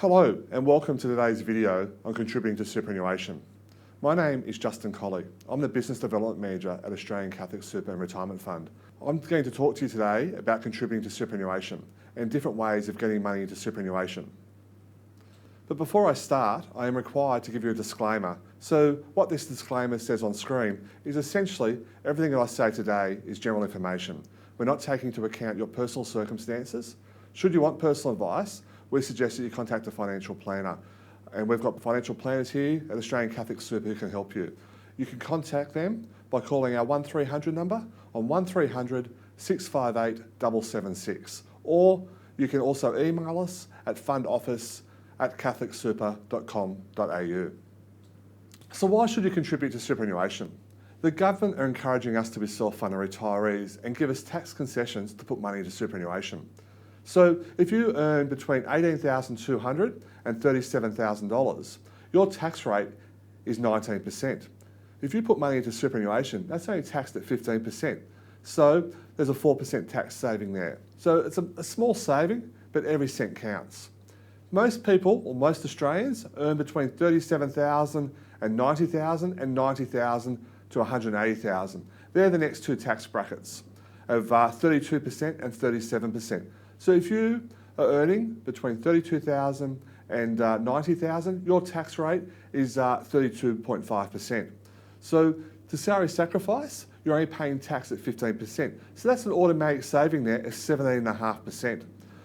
Hello and welcome to today's video on contributing to superannuation. My name is Justin Colley. I'm the Business Development Manager at Australian Catholic Super and Retirement Fund. I'm going to talk to you today about contributing to superannuation and different ways of getting money into superannuation. But before I start, I am required to give you a disclaimer. So what this disclaimer says on screen is essentially everything that I say today is general information. We're not taking into account your personal circumstances. Should you want personal advice, we suggest that you contact a financial planner. And we've got financial planners here at Australian Catholic Super who can help you. You can contact them by calling our 1300 number on 1300 658 776. Or you can also email us at fundoffice@catholicsuper.com.au. So why should you contribute to superannuation? The government are encouraging us to be self-funded retirees and give us tax concessions to put money into superannuation. So if you earn between $18,200 and $37,000, your tax rate is 19%. If you put money into superannuation, that's only taxed at 15%. So there's a 4% tax saving there. So it's a small saving, but every cent counts. Most people, or most Australians, earn between $37,000 and $90,000 and $90,000 to $180,000. They're the next two tax brackets of 32% and 37%. So if you are earning between $32,000 and $90,000, your tax rate is 32.5%. So to salary sacrifice, you're only paying tax at 15%. So that's an automatic saving there of 17.5%.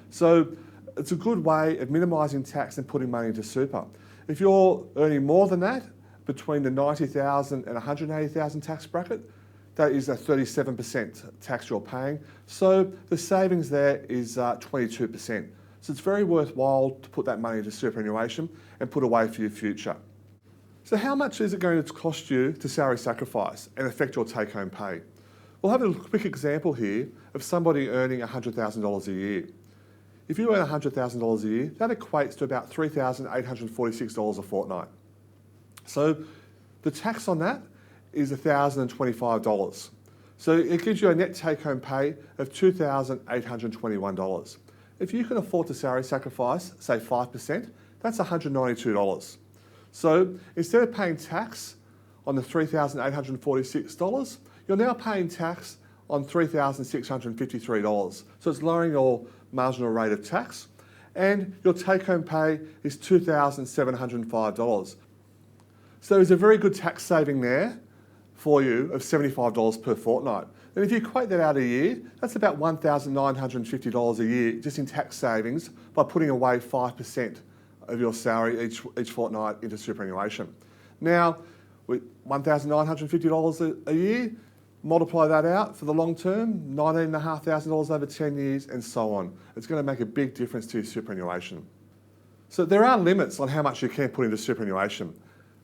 So it's a good way of minimising tax and putting money into super. If you're earning more than that, between the $90,000 and $180,000 tax bracket, that is a 37% tax you're paying. So the savings there is 22%. So it's very worthwhile to put that money into superannuation and put away for your future. So how much is it going to cost you to salary sacrifice and affect your take-home pay? We'll have a quick example here of somebody earning $100,000 a year. If you earn $100,000 a year, that equates to about $3,846 a fortnight. So the tax on that is $1,025. So it gives you a net take-home pay of $2,821. If you can afford to salary sacrifice, say 5%, that's $192. So instead of paying tax on the $3,846, you're now paying tax on $3,653. So it's lowering your marginal rate of tax, and your take-home pay is $2,705. So there's a very good tax saving there for you of $75 per fortnight. And if you equate that out a year, that's about $1,950 a year just in tax savings by putting away 5% of your salary each fortnight into superannuation. Now, with $1,950 a year, multiply that out for the long term, $19,500 over 10 years, and so on. It's going to make a big difference to your superannuation. So there are limits on how much you can put into superannuation.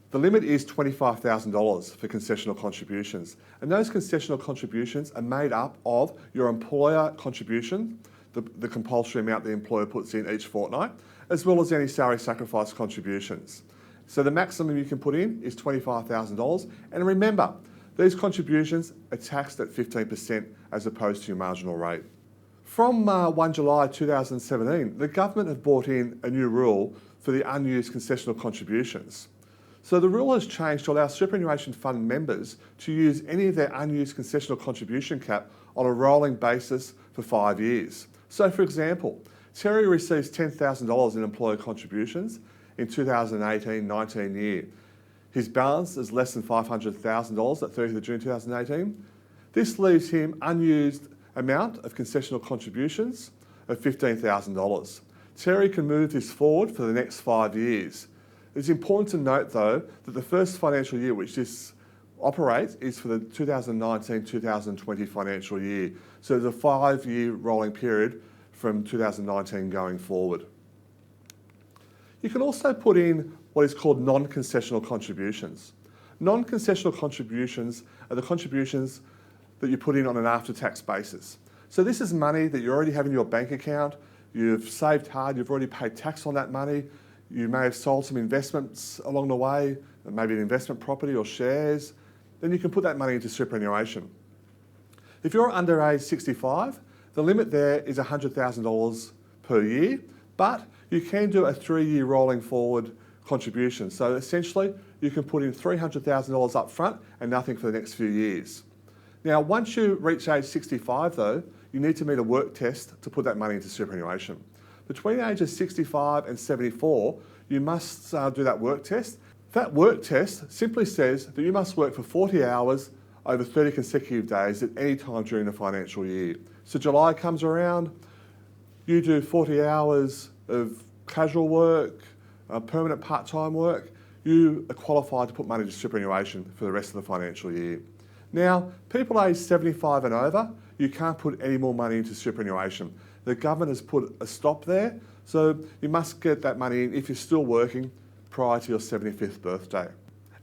The limit is $25,000 for concessional contributions. And those concessional contributions are made up of your employer contribution, the compulsory amount the employer puts in each fortnight, as well as any salary sacrifice contributions. So the maximum you can put in is $25,000. And remember, these contributions are taxed at 15% as opposed to your marginal rate. From 1 July 2017, the government have brought in a new rule for the unused concessional contributions. So the rule has changed to allow superannuation fund members to use any of their unused concessional contribution cap on a rolling basis for 5 years. So for example, Terry receives $10,000 in employer contributions in 2018-19 year. His balance is less than $500,000 at 30th of June 2018. This leaves him unused amount of concessional contributions of $15,000. Terry can move this forward for the next 5 years. It's important to note, though, that the first financial year which this operates is for the 2019-2020 financial year. So there's a 5-year rolling period from 2019 going forward. You can also put in what is called non-concessional contributions. Non-concessional contributions are the contributions that you put in on an after-tax basis. So this is money that you already have in your bank account, you've saved hard, you've already paid tax on that money. You may have sold some investments along the way, maybe an investment property or shares. Then you can put that money into superannuation. If you're under age 65, the limit there is $100,000 per year, but you can do a 3-year rolling forward contribution. So essentially, you can put in $300,000 up front and nothing for the next few years. Now, once you reach age 65 though, you need to meet a work test to put that money into superannuation. Between the ages 65 and 74, you must do that work test. That work test simply says that you must work for 40 hours over 30 consecutive days at any time during the financial year. So July comes around, you do 40 hours of casual work, permanent part-time work, you are qualified to put money to superannuation for the rest of the financial year. Now, people aged 75 and over, you can't put any more money into superannuation. The government has put a stop there, so you must get that money in if you're still working prior to your 75th birthday.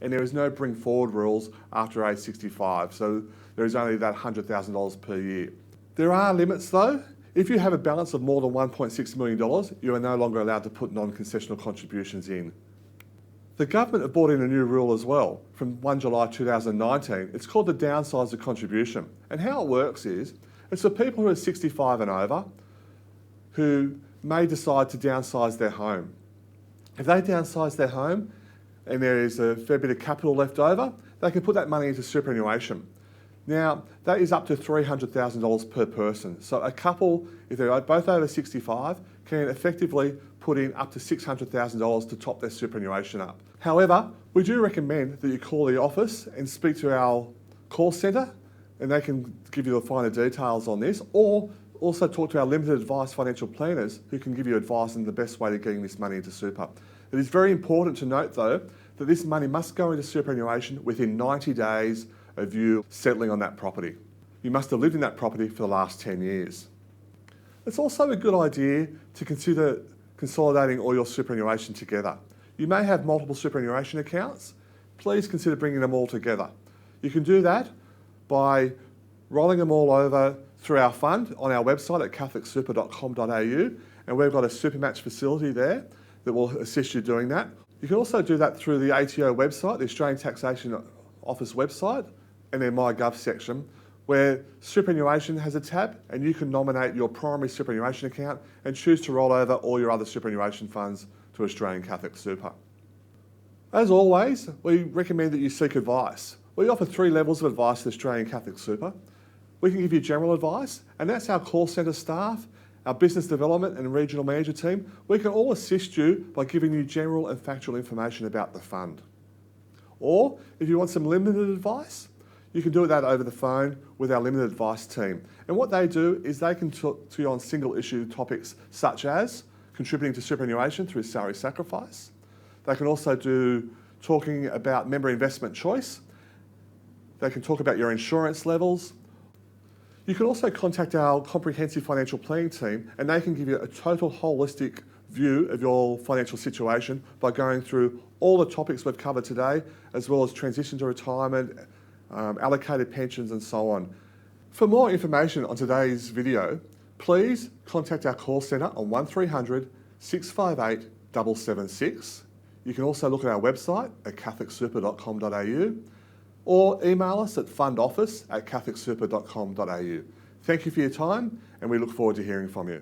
And there is no bring forward rules after age 65, so there is only that $100,000 per year. There are limits though. If you have a balance of more than $1.6 million, you are no longer allowed to put non-concessional contributions in. The government have brought in a new rule as well from 1 July 2019. It's called the Downsizer contribution. And how it works is, it's for people who are 65 and over who may decide to downsize their home. If they downsize their home and there is a fair bit of capital left over, they can put that money into superannuation. Now, that is up to $300,000 per person. So a couple, if they're both over 65, can effectively put in up to $600,000 to top their superannuation up. However, we do recommend that you call the office and speak to our call centre, and they can give you the finer details on this, or also talk to our limited advice financial planners who can give you advice on the best way to getting this money into super. It is very important to note though that this money must go into superannuation within 90 days of you settling on that property. You must have lived in that property for the last 10 years. It's also a good idea to consider consolidating all your superannuation together. You may have multiple superannuation accounts. Please consider bringing them all together. You can do that by rolling them all over through our fund on our website at catholicsuper.com.au, and we've got a super match facility there that will assist you doing that. You can also do that through the ATO website, the Australian Taxation Office website, and their MyGov section, where superannuation has a tab and you can nominate your primary superannuation account and choose to roll over all your other superannuation funds to Australian Catholic Super. As always, we recommend that you seek advice. We offer 3 levels of advice to Australian Catholic Super. We can give you general advice, and that's our call centre staff, our business development and regional manager team. We can all assist you by giving you general and factual information about the fund. Or if you want some limited advice, you can do that over the phone with our limited advice team. And what they do is they can talk to you on single issue topics such as contributing to superannuation through salary sacrifice. They can also do talking about member investment choice. They can talk about your insurance levels. You can also contact our comprehensive financial planning team, and they can give you a total holistic view of your financial situation by going through all the topics we've covered today, as well as transition to retirement, allocated pensions and so on. For more information on today's video, please contact our call centre on 1300 658 776. You can also look at our website at catholicsuper.com.au or email us at fundoffice@catholicsuper.com.au. Thank you for your time, and we look forward to hearing from you.